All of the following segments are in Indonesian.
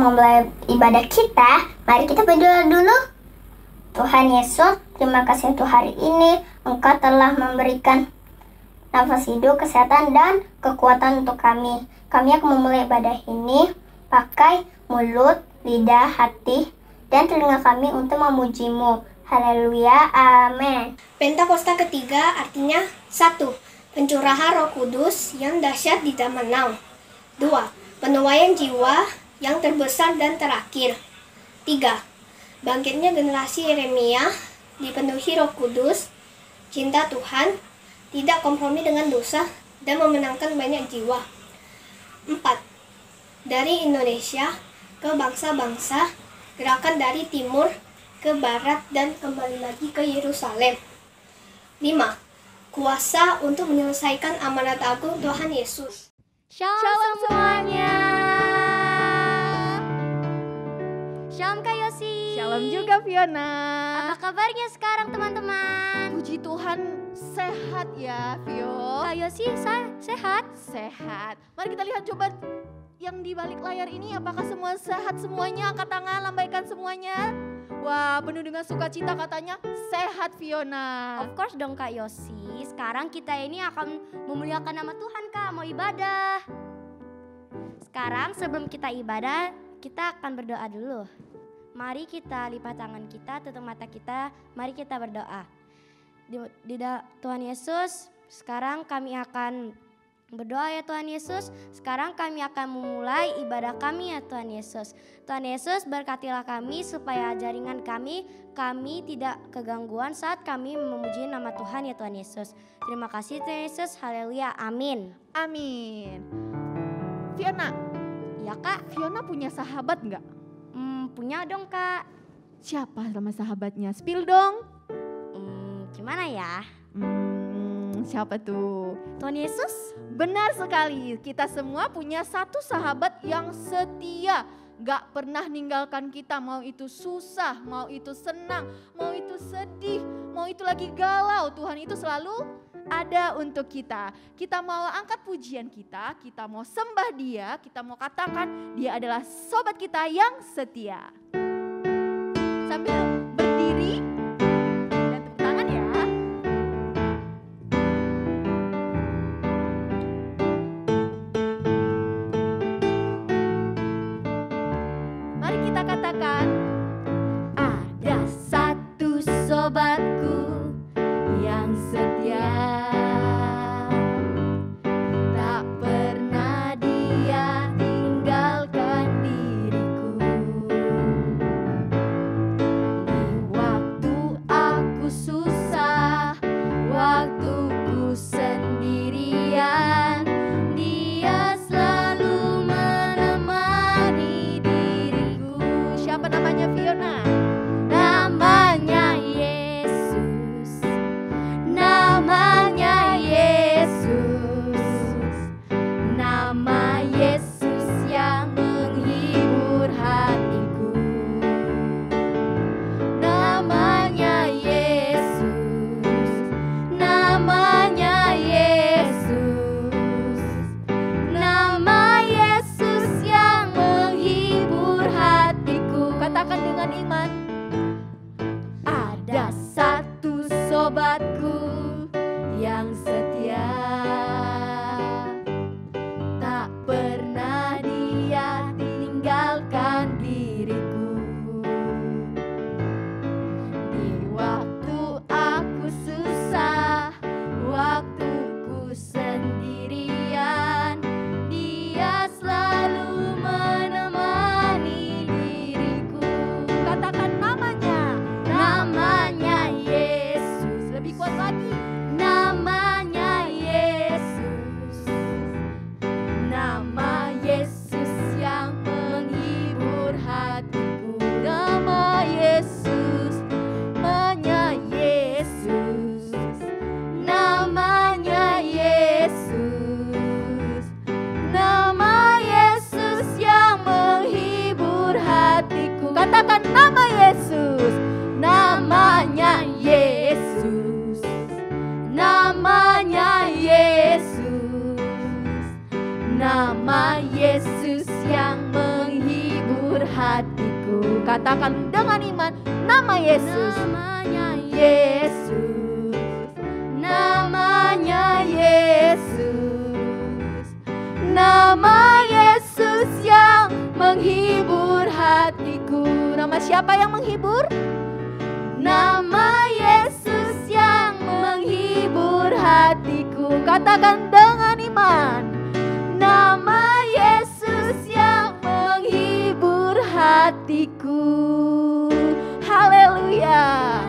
Sebelum memulai ibadah kita, mari kita berdoa dulu. Tuhan Yesus, terima kasih untuk hari ini. Engkau telah memberikan nafas hidup, kesehatan, dan kekuatan untuk kami. Kami akan memulai ibadah ini pakai mulut, lidah, hati, dan telinga kami untuk memuji-Mu. Haleluya, amin. Pentakosta ketiga artinya 1. Pencurahan Roh Kudus yang dahsyat di zaman now. 2. Penuaian jiwa yang terbesar dan terakhir. 3. Bangkitnya generasi Yeremia, dipenuhi Roh Kudus, cinta Tuhan, tidak kompromi dengan dosa, dan memenangkan banyak jiwa. 4. Dari Indonesia ke bangsa-bangsa, gerakan dari timur ke barat dan kembali lagi ke Yerusalem. 5. Kuasa untuk menyelesaikan amanat agung Tuhan Yesus. Shalom semuanya. Shalom Kak Yosi. Shalom juga Fiona. Apa kabarnya sekarang teman-teman? Puji Tuhan sehat ya Fio. Kak Yosi sehat? Sehat. Mari kita lihat coba yang di balik layar ini, apakah semua sehat semuanya? Angkat tangan, lambaikan semuanya. Wah, penuh dengan sukacita katanya sehat Fiona. Of course dong Kak Yosi. Sekarang kita ini akan memuliakan nama Tuhan Kak, mau ibadah. Sekarang sebelum kita ibadah, kita akan berdoa dulu. Mari kita lipat tangan kita, tutup mata kita, mari kita berdoa. Tuhan Yesus, sekarang kami akan berdoa ya Tuhan Yesus. Sekarang kami akan memulai ibadah kami ya Tuhan Yesus. Tuhan Yesus, berkatilah kami supaya jaringan kami tidak kegangguan saat kami memuji nama Tuhan ya Tuhan Yesus. Terima kasih Tuhan Yesus, haleluya, amin. Amin. Fiona. Ya Kak. Fiona punya sahabat nggak? Punya dong Kak. Siapa sama sahabatnya? Spill dong. Gimana ya? Siapa tuh? Tuhan Yesus? Benar sekali, kita semua punya satu sahabat yang setia. Gak pernah ninggalkan kita, mau itu susah, mau itu senang, mau itu sedih, mau itu lagi galau. Tuhan itu selalu ada untuk kita. Kita mau angkat pujian kita mau sembah dia, kita mau katakan dia adalah sobat kita yang setia. Sambil berdiri dan tepuk tangan ya. Mari kita katakan, ada satu sobatku yang setia, tak pernah dia tinggalkan diriku. Di waktu aku susah, waktu ku sendirian, dia selalu menemani diriku. Siapa namanya Fiona? Namanya Yesus. Namanya Yesus. Nama Yesus yang menghibur hatiku. Namanya Yesus. Namanya Yesus. Nama Yesus yang menghibur hatiku. Katakan dengan iman. Ada satu sobatku yang setia, tak pernah dia tinggalkan diriku. Di waktu aku susah, waktu ku sendirian, dia selalu menemani diriku. Katakan namanya. Namanya Yesus. Lebih kuat lagi. Namanya Yesus. Nama Yesus yang menghibur hatiku. Nama Yesus. Namanya Yesus. Namanya Yesus. Nama Yesus yang menghibur hatiku. Katakan nama Yesus. Namanya Yesus. Namanya Yesus. Nama Yesus yang menghibur Katakan dengan iman, nama Yesus. Namanya Yesus, namanya Yesus, nama Yesus yang menghibur hatiku. Nama siapa yang menghibur? Nama Yesus yang menghibur hatiku. Katakan dengan iman, nama Yesus yang menghibur hatiku. Haleluya.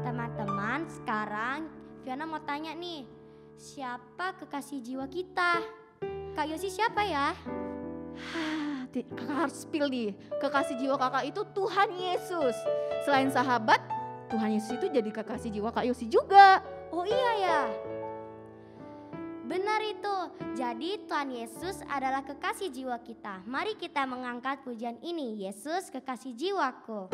Teman-teman, sekarang Fiona mau tanya nih, siapa kekasih jiwa kita? Kak Yosi siapa ya? Kakak harus pilih. Kekasih jiwa kakak itu Tuhan Yesus. Selain sahabat, Tuhan Yesus itu jadi kekasih jiwa Kak Yosi juga. Oh iya ya. Benar itu. Jadi Tuhan Yesus adalah kekasih jiwa kita. Mari kita mengangkat pujian ini. Yesus kekasih jiwaku.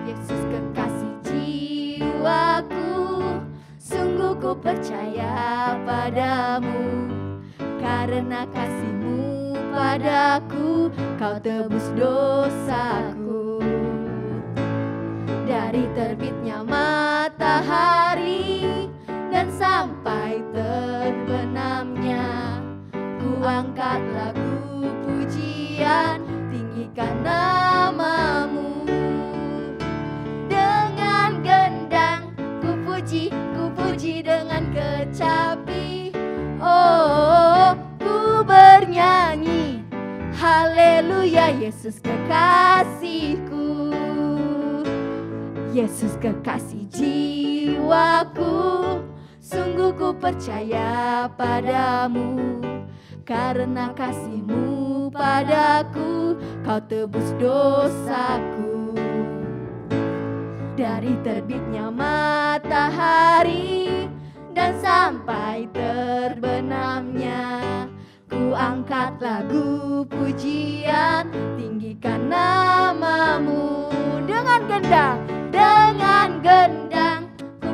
Yesus kekasih jiwaku, sungguh ku percaya padamu. Karena kasih-Mu padaku, Kau tebus dosaku. Dari terbitnya matahari dan sampai terbenamnya, ku angkat lagu pujian, tinggikan nama-Mu. Dengan gendang ku puji dengan kecapi. Oh, ku bernyanyi, haleluya, Yesus kekasihku. Yesus kekasih jiwaku, sungguh ku percaya padamu. Karena kasih-Mu padaku, Kau tebus dosaku. Dari terbitnya matahari dan sampai terbenamnya, ku angkat lagu pujian, tinggikan nama-Mu. Dengan gendang ku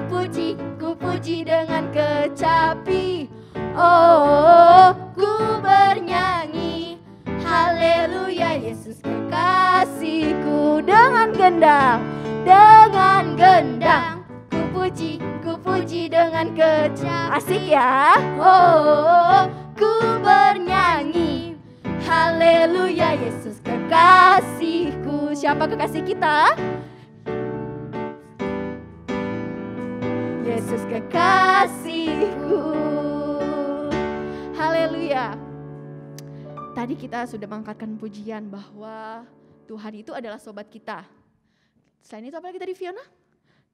puji dengan kecapi. Oh, ku bernyanyi, haleluya, Yesus kekasihku. Dengan gendang ku puji dengan kecapi. Asik ya. Oh, ku bernyanyi, haleluya, Yesus kekasihku. Siapa kekasih kita? Yesus kekasihku. Haleluya. Tadi kita sudah mengangkatkan pujian bahwa Tuhan itu adalah sobat kita. Selain itu apa lagi tadi Fiona?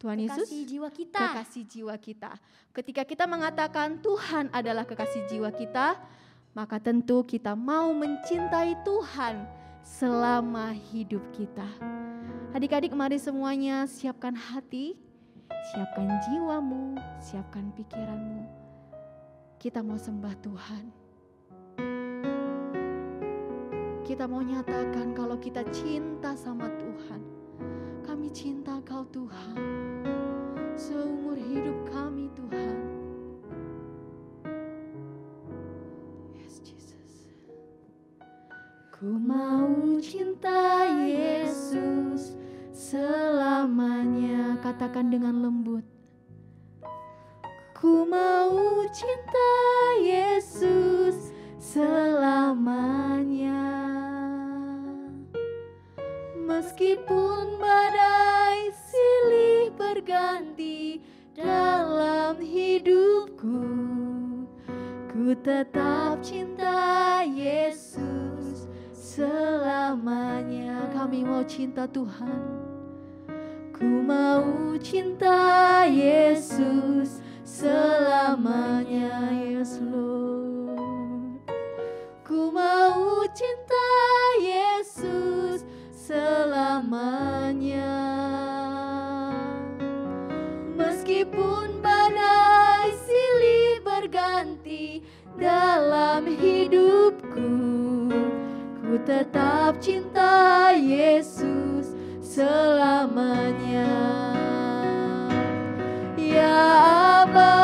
Tuhan Yesus Kekasih jiwa kita. kekasih jiwa kita. Ketika kita mengatakan Tuhan adalah kekasih jiwa kita, maka tentu kita mau mencintai Tuhan selama hidup kita. Adik-adik, mari semuanya siapkan hati, siapkan jiwamu, siapkan pikiranmu. Kita mau sembah Tuhan. Kita mau nyatakan kalau kita cinta sama Tuhan. Kami cinta Kau Tuhan, seumur hidup kami Tuhan. Yes Jesus. Ku mau cinta Yesus selamanya. Katakan dengan lembut. Ku mau cinta Yesus selamanya. Meskipun badai silih berganti dalam hidupku, ku tetap cinta Yesus selamanya. Kami mau cinta Tuhan. Ku mau cinta Yesus selamanya. Yes Lord. Ku mau cinta Yesus selamanya. Meskipun badai silih berganti dalam hidupku, ku tetap cinta Yesus selamanya. Ya Abba,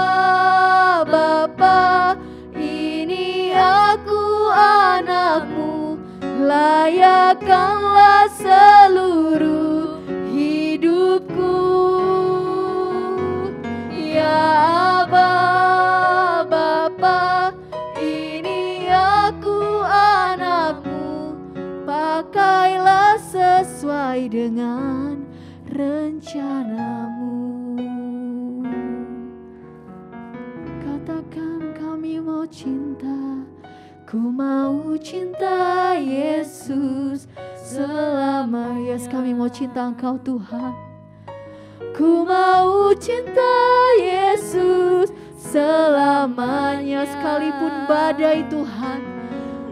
layakkanlah seluruh hidupku. Ya Aba, Bapa, ini aku anakmu, pakailah sesuai dengan rencanamu. Katakan kami mau cinta, ku mau cinta Yesus selama. Yes, kami mau cinta Engkau Tuhan. Ku mau cinta Yesus selamanya, sekalipun badai Tuhan,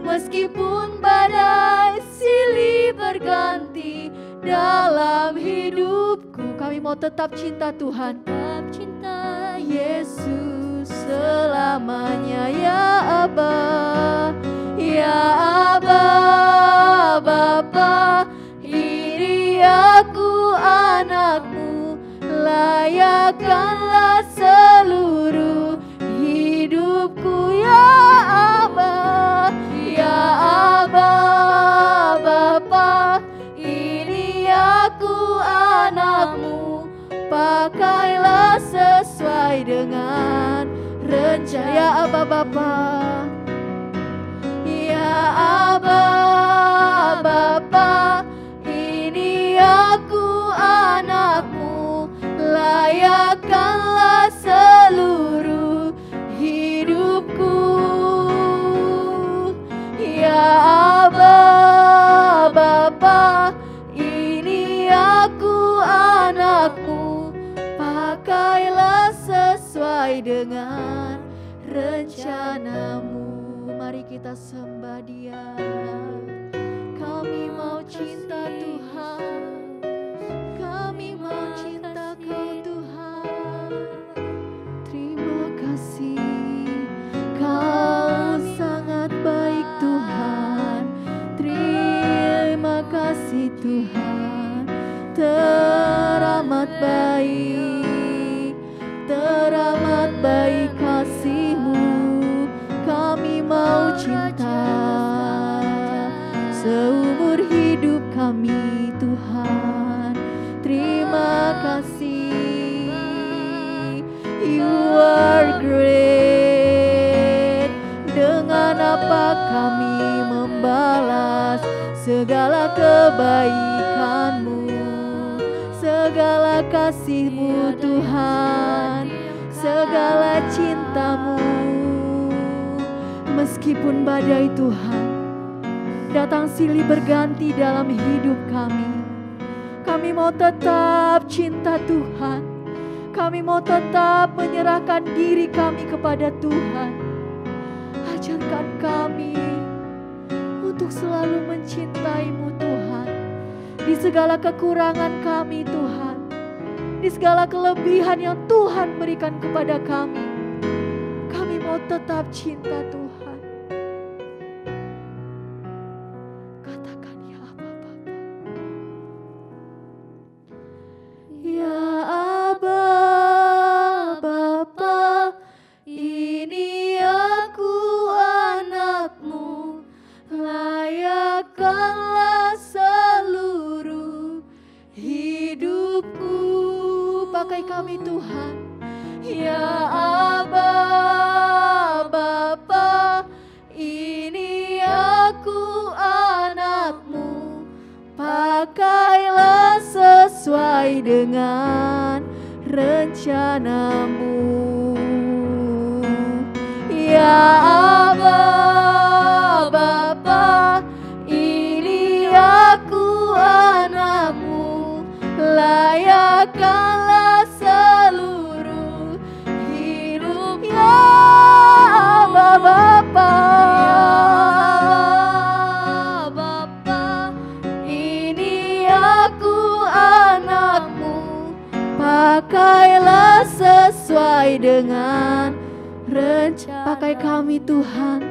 meskipun badai silih berganti dalam hidupku, kami mau tetap cinta Tuhan, tetap cinta Yesus selamanya. Ya Aba, ya Aba, Bapa, ini aku anakmu, layakkanlah seluruh hidupku. Ya Aba, ya Aba, Bapa, ini aku anakmu, pakailah sesuai dengan rencana. Ya Aba, Bapa, ya Aba, Bapa, ini aku anakmu, layakkanlah seluruh hidupku. Ya Aba, Bapa, ini aku anakmu, pakailah sesuai dengan rencanamu. Mari kita sembah Dia. Kami mau cinta Tuhan, kami mau cinta Kau Tuhan. Terima kasih, Kau sangat baik Tuhan. Terima kasih Tuhan, teramat baik, teramat baik kasih-Mu. Kami mau cinta seumur hidup kami Tuhan. Terima kasih, You are great. Dengan apa kami membalas segala kebaikan-Mu, segala kasih-Mu Tuhan, segala cinta-Mu. Meskipun badai Tuhan datang silih berganti dalam hidup kami, kami mau tetap cinta Tuhan. Kami mau tetap menyerahkan diri kami kepada Tuhan. Ajarkan kami untuk selalu mencintai-Mu Tuhan, di segala kekurangan kami Tuhan, di segala kelebihan yang Tuhan berikan kepada kami. Kami mau tetap cinta Tuhan. Katakan ya Aba, Bapa. Ya Aba, Bapa, ini aku anakmu, layakkanlah seluruh hidupku. Pakai kami Tuhan. Ya Aba, Bapa, ini aku anakmu, pakailah sesuai dengan rencanamu. Ya Aba, Bapa, ini aku anakmu, layakkanlah seluruh hidup. Ya Aba, Bapa, ini aku anakmu, pakailah sesuai dengan rencana. Pakai kami Tuhan,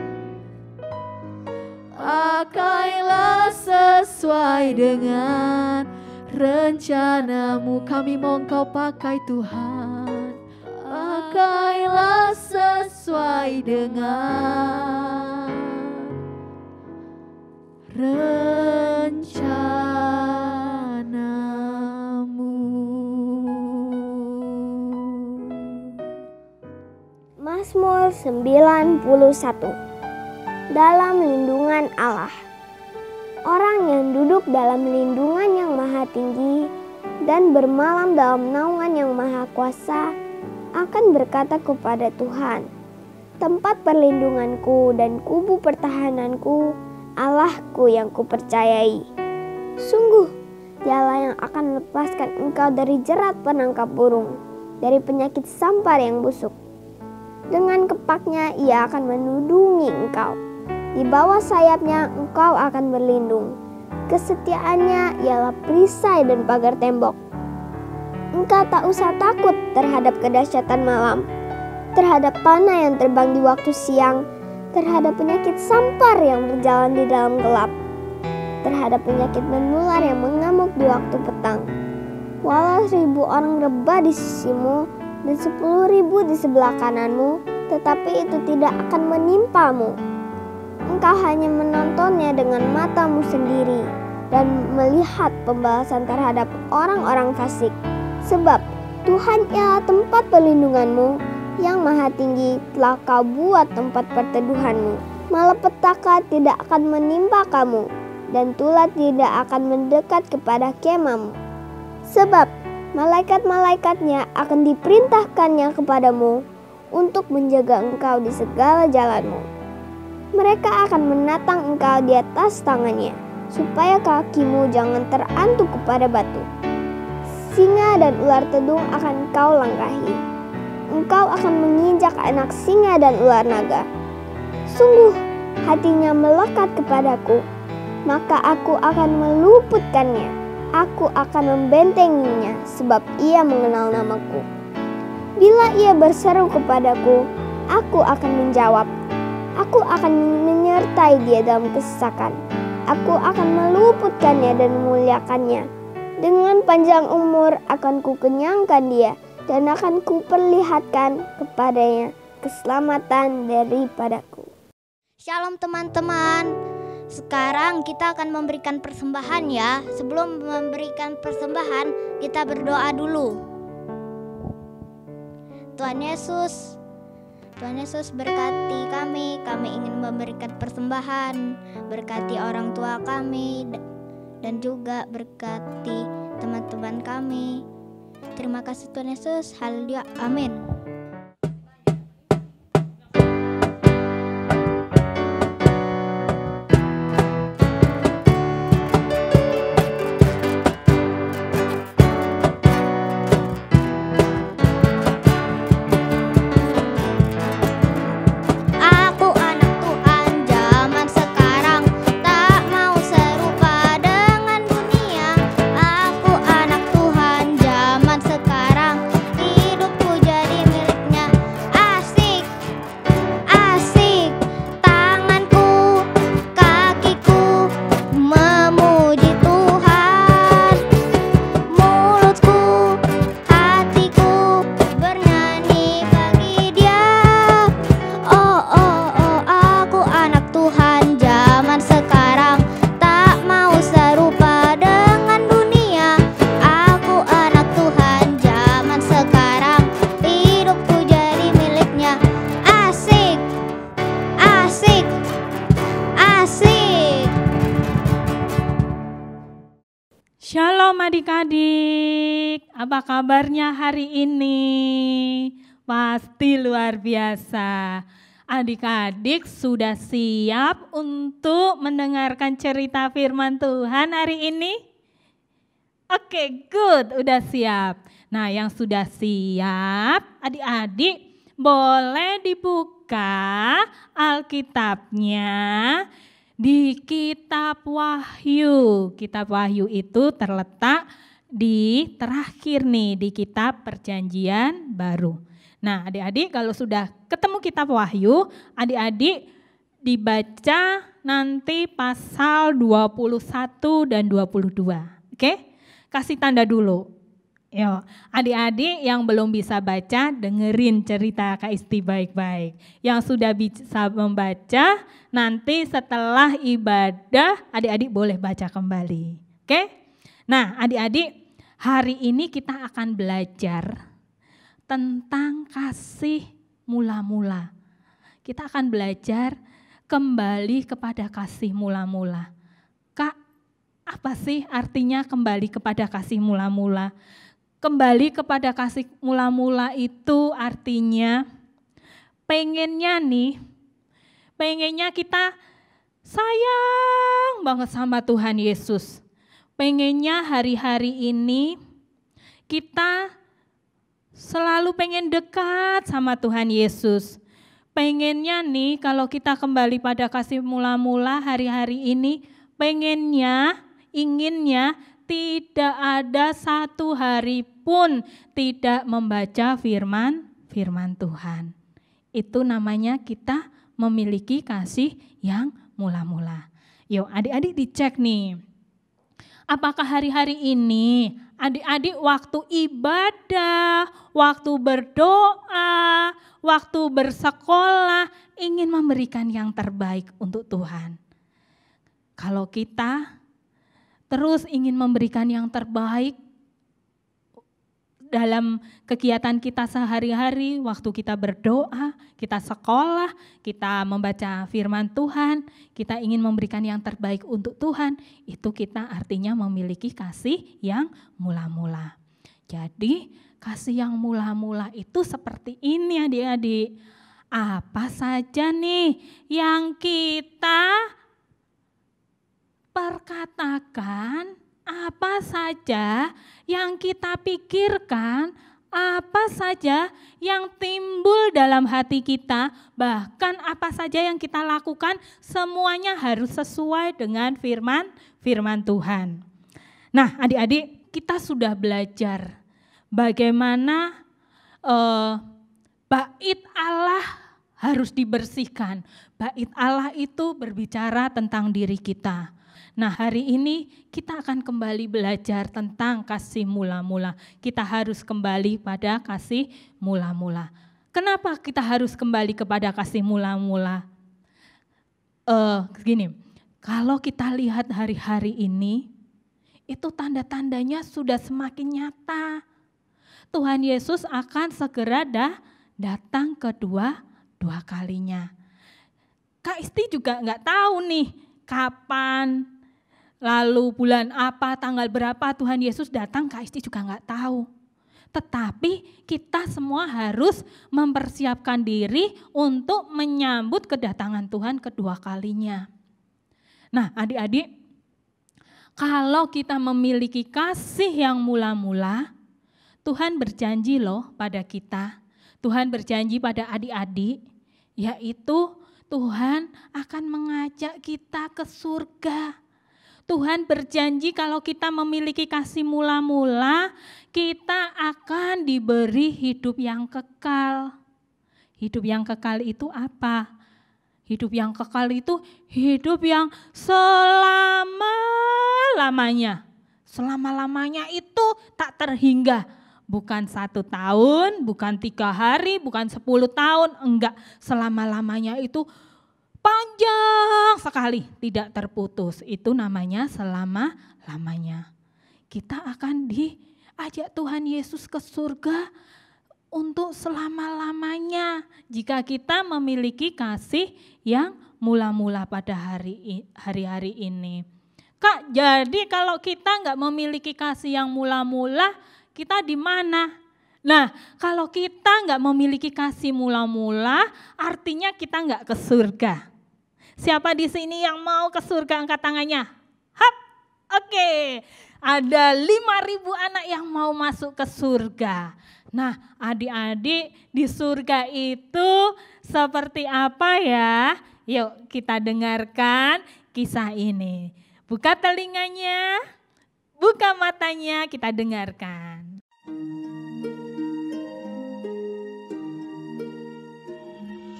pakailah sesuai dengan rencanamu. Kami mau Engkau pakai Tuhan, pakailah sesuai dengan rencanamu. Mazmur 91. Dalam lindungan Allah. Orang yang duduk dalam lindungan yang maha tinggi dan bermalam dalam naungan yang maha kuasa akan berkata kepada Tuhan, tempat perlindunganku dan kubu pertahananku, Allahku yang kupercayai. Sungguh, Dialah yang akan melepaskan engkau dari jerat penangkap burung, dari penyakit sampar yang busuk. Dengan kepaknya ia akan menudungi engkau. Di bawah sayapnya engkau akan berlindung. Kesetiaannya ialah perisai dan pagar tembok. Engkau tak usah takut terhadap kedahsyatan malam, terhadap panah yang terbang di waktu siang, terhadap penyakit sampar yang berjalan di dalam gelap, terhadap penyakit menular yang mengamuk di waktu petang. Walau 1000 orang rebah di sisimu dan 10.000 di sebelah kananmu, tetapi itu tidak akan menimpamu. Engkau hanya menontonnya dengan matamu sendiri dan melihat pembalasan terhadap orang-orang fasik. Sebab Tuhan ialah tempat perlindunganmu, yang maha tinggi telah kau buat tempat perteduhanmu. Malapetaka tidak akan menimpa kamu, dan tulah tidak akan mendekat kepada kemahmu. Sebab malaikat-malaikatnya akan diperintahkannya kepadamu untuk menjaga engkau di segala jalanmu. Mereka akan menatang engkau di atas tangannya, supaya kakimu jangan terantuk kepada batu. Singa dan ular tedung akan kau langkahi. Engkau akan menginjak anak singa dan ular naga. Sungguh, hatinya melekat kepadaku, maka aku akan meluputkannya. Aku akan membentenginya, sebab ia mengenal namaku. Bila ia berseru kepadaku, aku akan menjawab. Aku akan menyertai dia dalam kesesakan. Aku akan meluputkannya dan memuliakannya. Dengan panjang umur akan kukenyangkan dia, dan akan kuperlihatkan kepadanya keselamatan daripadaku. Shalom teman-teman. Sekarang kita akan memberikan persembahan ya. Sebelum memberikan persembahan, kita berdoa dulu. Tuhan Yesus berkati kami ingin memberikan persembahan, berkati orang tua kami, dan juga berkati teman-teman kami. Terima kasih Tuhan Yesus, haleluya, amin. Shalom adik-adik, apa kabarnya hari ini? Pasti luar biasa. Adik-adik sudah siap untuk mendengarkan cerita firman Tuhan hari ini? Oke, good, udah siap. Nah, yang sudah siap, adik-adik boleh dibuka Alkitabnya di Kitab Wahyu. Kitab Wahyu itu terletak di terakhir nih, di Kitab Perjanjian Baru. Nah, adik-adik kalau sudah ketemu Kitab Wahyu, adik-adik dibaca nanti pasal 21 dan 22. Oke? Kasih tanda dulu. Yo, adik-adik yang belum bisa baca, dengerin cerita Kak Isti baik-baik. Yang sudah bisa membaca, nanti setelah ibadah, adik-adik boleh baca kembali. Oke? Nah, adik-adik, hari ini kita akan belajar tentang kasih mula-mula. Kita akan belajar kembali kepada kasih mula-mula. Kak, apa sih artinya kembali kepada kasih mula-mula? Kembali kepada kasih mula-mula itu artinya pengennya kita sayang banget sama Tuhan Yesus. Pengennya hari-hari ini kita selalu pengen dekat sama Tuhan Yesus. Pengennya nih kalau kita kembali pada kasih mula-mula hari-hari ini, inginnya tidak ada satu hari pun tidak membaca firman Tuhan. Itu namanya kita memiliki kasih yang mula-mula. Yuk adik-adik dicek nih. Apakah hari-hari ini adik-adik waktu ibadah, waktu berdoa, waktu bersekolah ingin memberikan yang terbaik untuk Tuhan? Kalau kita terus ingin memberikan yang terbaik dalam kegiatan kita sehari-hari, waktu kita berdoa, kita sekolah, kita membaca firman Tuhan, kita ingin memberikan yang terbaik untuk Tuhan, itu kita artinya memiliki kasih yang mula-mula. Jadi kasih yang mula-mula itu seperti ini adik-adik. Apa saja nih yang kita perkatakan, apa saja yang kita pikirkan, apa saja yang timbul dalam hati kita, bahkan apa saja yang kita lakukan, semuanya harus sesuai dengan firman Tuhan. Nah adik-adik, kita sudah belajar bagaimana bait Allah harus dibersihkan. Bait Allah itu berbicara tentang diri kita. Nah hari ini kita akan kembali belajar tentang kasih mula-mula. Kita harus kembali pada kasih mula-mula. Kenapa kita harus kembali kepada kasih mula-mula? Gini, kalau kita lihat hari-hari ini, itu tanda-tandanya sudah semakin nyata. Tuhan Yesus akan segera datang kedua kalinya. Kak Isti juga nggak tahu nih kapan, lalu bulan apa, tanggal berapa Tuhan Yesus datang, Kak Isti juga nggak tahu. Tetapi kita semua harus mempersiapkan diri untuk menyambut kedatangan Tuhan kedua kalinya. Nah adik-adik, kalau kita memiliki kasih yang mula-mula, Tuhan berjanji loh pada kita, Tuhan berjanji pada adik-adik, yaitu Tuhan akan mengajak kita ke surga. Tuhan berjanji kalau kita memiliki kasih mula-mula, kita akan diberi hidup yang kekal. Hidup yang kekal itu apa? Hidup yang kekal itu hidup yang selama-lamanya. Selama-lamanya itu tak terhingga. Bukan 1 tahun, bukan 3 hari, bukan 10 tahun, enggak. Selama-lamanya itu panjang sekali, tidak terputus. Itu namanya selama-lamanya. Kita akan diajak Tuhan Yesus ke surga untuk selama-lamanya. Jika kita memiliki kasih yang mula-mula pada hari-hari ini. Kak, jadi kalau kita nggak memiliki kasih yang mula-mula, kita di mana? Nah, kalau kita nggak memiliki kasih mula-mula, artinya kita nggak ke surga. Siapa di sini yang mau ke surga, angkat tangannya? Hap, oke. Ada 5.000 anak yang mau masuk ke surga. Nah, adik-adik di surga itu seperti apa ya? Yuk kita dengarkan kisah ini. Buka telinganya, buka matanya, kita dengarkan.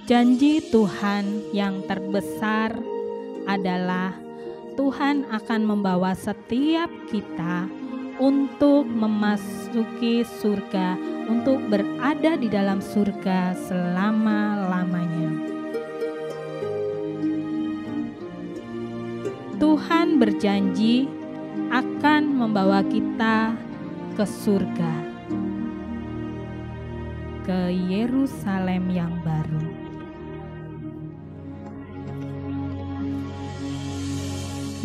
Janji Tuhan yang terbesar adalah Tuhan akan membawa setiap kita untuk memasuki surga, untuk berada di dalam surga selama-lamanya. Tuhan berjanji akan membawa kita ke surga, ke Yerusalem yang baru.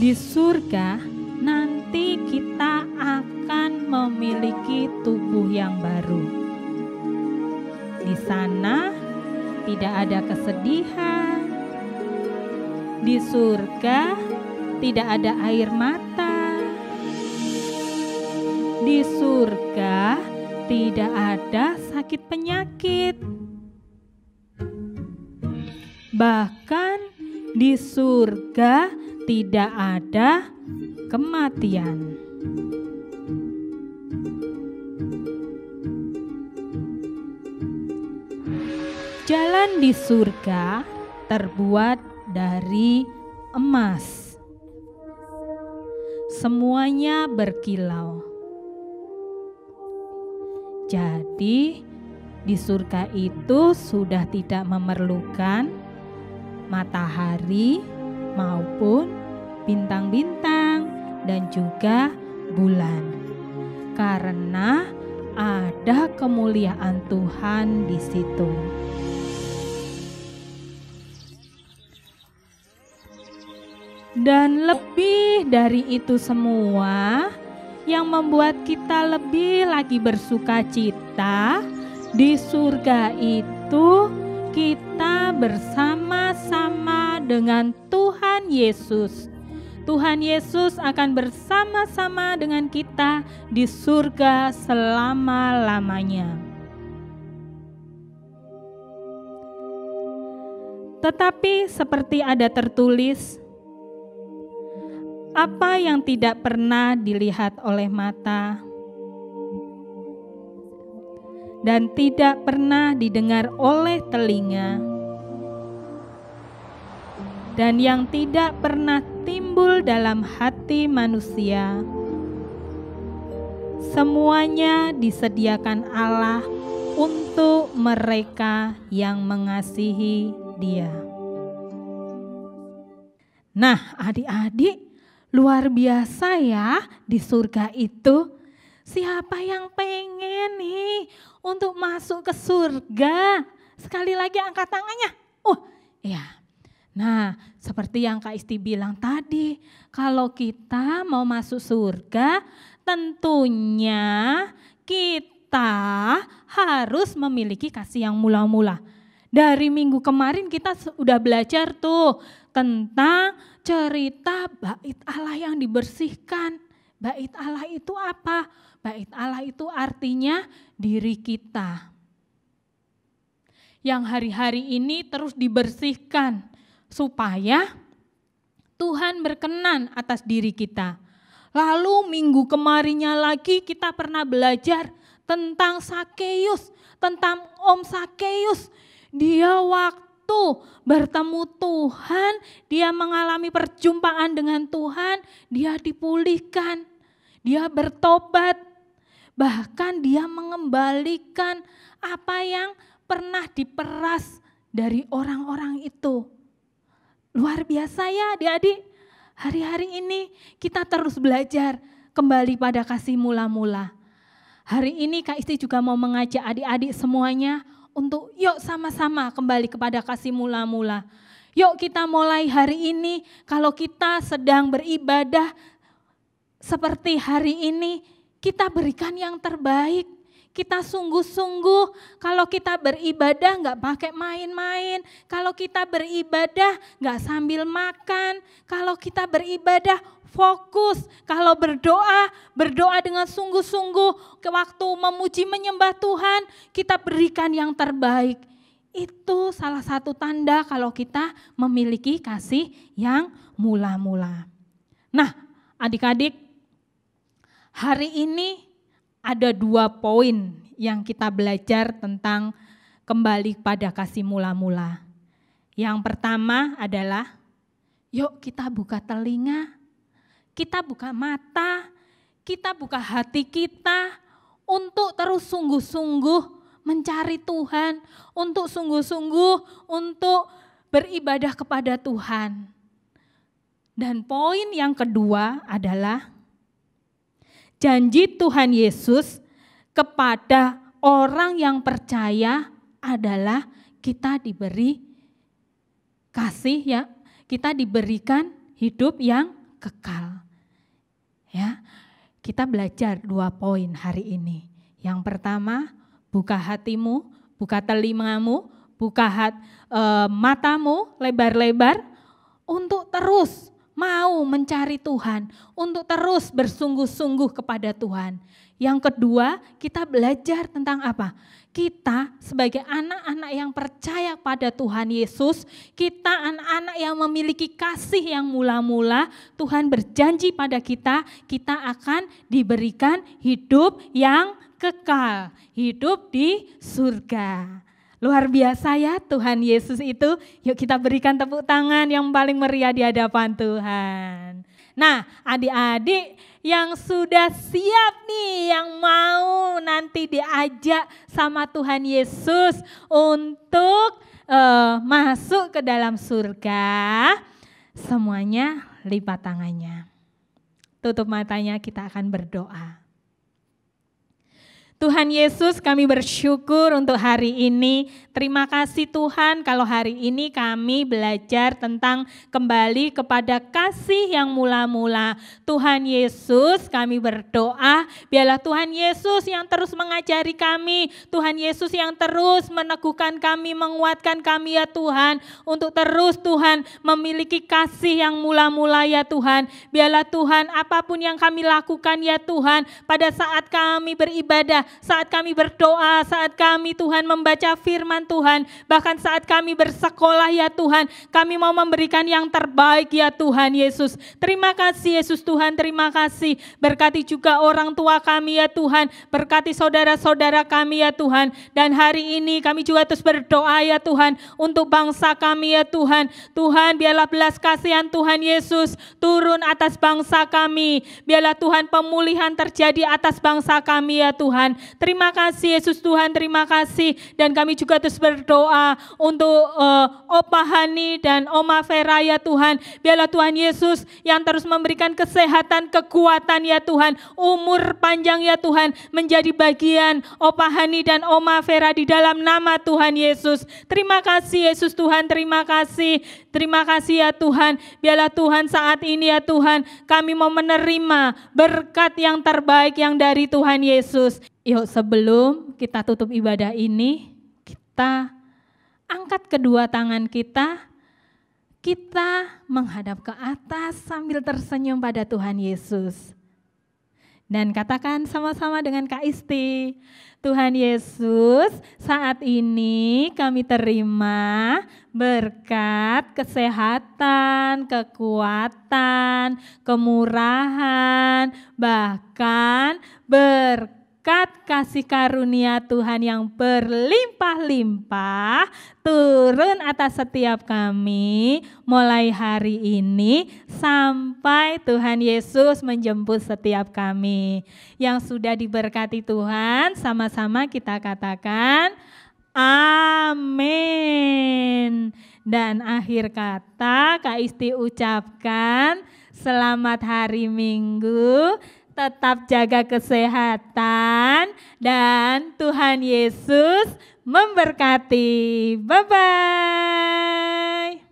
Di surga nanti kita akan memiliki tubuh yang baru. Di sana tidak ada kesedihan. Di surga tidak ada air mata. Di surga tidak ada sakit penyakit. Bahkan di surga tidak ada kematian. Jalan di surga terbuat dari emas. Semuanya berkilau. Jadi di surga itu sudah tidak memerlukan matahari maupun bintang-bintang dan juga bulan, karena ada kemuliaan Tuhan di situ. Dan lebih dari itu semua, yang membuat kita lebih lagi bersuka cita, di surga itu kita bersama-sama dengan Tuhan Yesus. Tuhan Yesus akan bersama-sama dengan kita di surga selama-lamanya. Tetapi seperti ada tertulis, apa yang tidak pernah dilihat oleh mata dan tidak pernah didengar oleh telinga, dan yang tidak pernah timbul dalam hati manusia, semuanya disediakan Allah untuk mereka yang mengasihi Dia. Nah, adik-adik, luar biasa ya di surga itu. Siapa yang pengen nih untuk masuk ke surga? Sekali lagi angkat tangannya. Ya. Nah, seperti yang Kak Isti bilang tadi, kalau kita mau masuk surga, tentunya kita harus memiliki kasih yang mula-mula. Dari minggu kemarin kita sudah belajar tuh tentang cerita bait Allah yang dibersihkan. Bait Allah itu apa? Bait Allah itu artinya diri kita. Yang hari-hari ini terus dibersihkan supaya Tuhan berkenan atas diri kita. Lalu minggu kemarinnya lagi kita pernah belajar tentang Sakeus, tentang Om Sakeus. Dia waktu bertemu Tuhan, dia mengalami perjumpaan dengan Tuhan, dia dipulihkan, dia bertobat, bahkan dia mengembalikan apa yang pernah diperas dari orang-orang itu. Luar biasa ya adik-adik, hari-hari ini kita terus belajar kembali pada kasih mula-mula. Hari ini Kak Isti juga mau mengajak adik-adik semuanya untuk yuk sama-sama kembali kepada kasih mula-mula. Yuk kita mulai hari ini, kalau kita sedang beribadah seperti hari ini, kita berikan yang terbaik. Kita sungguh-sungguh, kalau kita beribadah nggak pakai main-main, kalau kita beribadah nggak sambil makan, kalau kita beribadah fokus, kalau berdoa dengan sungguh-sungguh, ke waktu memuji menyembah Tuhan, kita berikan yang terbaik. Itu salah satu tanda kalau kita memiliki kasih yang mula-mula. Nah, adik-adik, hari ini ada 2 poin yang kita belajar tentang kembali pada kasih mula-mula. Yang pertama adalah, yuk kita buka telinga, kita buka mata, kita buka hati kita untuk terus sungguh-sungguh mencari Tuhan, untuk sungguh-sungguh untuk beribadah kepada Tuhan. Dan poin yang kedua adalah janji Tuhan Yesus kepada orang yang percaya adalah kita diberi kasih ya, kita diberikan hidup yang kekal. Ya, kita belajar 2 poin hari ini. Yang pertama, buka hatimu, buka telingamu, buka matamu lebar-lebar untuk terus mau mencari Tuhan, untuk terus bersungguh-sungguh kepada Tuhan. Yang kedua, kita belajar tentang apa? Kita sebagai anak-anak yang percaya pada Tuhan Yesus, kita anak-anak yang memiliki kasih yang mula-mula, Tuhan berjanji pada kita, kita akan diberikan hidup yang kekal, hidup di surga. Luar biasa ya Tuhan Yesus itu. Yuk kita berikan tepuk tangan yang paling meriah di hadapan Tuhan. Nah, adik-adik yang sudah siap nih, yang mau nanti diajak sama Tuhan Yesus untuk masuk ke dalam surga, semuanya lipat tangannya. Tutup matanya, kita akan berdoa. Tuhan Yesus, kami bersyukur untuk hari ini. Terima kasih Tuhan kalau hari ini kami belajar tentang kembali kepada kasih yang mula-mula. Tuhan Yesus, kami berdoa biarlah Tuhan Yesus yang terus mengajari kami. Tuhan Yesus yang terus meneguhkan kami, menguatkan kami ya Tuhan. Untuk terus Tuhan memiliki kasih yang mula-mula ya Tuhan. Biarlah Tuhan apapun yang kami lakukan ya Tuhan. Pada saat kami beribadah, saat kami berdoa, saat kami Tuhan membaca firman Tuhan, bahkan saat kami bersekolah ya Tuhan, kami mau memberikan yang terbaik ya Tuhan Yesus. Terima kasih Yesus Tuhan, terima kasih. Berkati juga orang tua kami ya Tuhan, berkati saudara-saudara kami ya Tuhan. Dan hari ini kami juga terus berdoa ya Tuhan untuk bangsa kami ya Tuhan. Tuhan biarlah belas kasihan Tuhan Yesus turun atas bangsa kami. Biarlah Tuhan pemulihan terjadi atas bangsa kami ya Tuhan. Terima kasih Yesus Tuhan, terima kasih. Dan kami juga terus berdoa untuk Opa Hani dan Oma Vera ya Tuhan. Biarlah Tuhan Yesus yang terus memberikan kesehatan, kekuatan ya Tuhan. Umur panjang ya Tuhan menjadi bagian Opa Hani dan Oma Vera di dalam nama Tuhan Yesus. Terima kasih Yesus Tuhan, terima kasih. Terima kasih ya Tuhan. Biarlah Tuhan saat ini ya Tuhan kami mau menerima berkat yang terbaik yang dari Tuhan Yesus. Yuk sebelum kita tutup ibadah ini, kita angkat kedua tangan kita menghadap ke atas sambil tersenyum pada Tuhan Yesus. Dan katakan sama-sama dengan Kak Isti, Tuhan Yesus, saat ini kami terima berkat, kesehatan, kekuatan, kemurahan, bahkan berkat kasih karunia Tuhan yang berlimpah-limpah turun atas setiap kami mulai hari ini sampai Tuhan Yesus menjemput setiap kami. Yang sudah diberkati Tuhan, sama-sama kita katakan amin. Dan akhir kata Kak Isti ucapkan selamat hari Minggu. Tetap jaga kesehatan dan Tuhan Yesus memberkati. Bye-bye.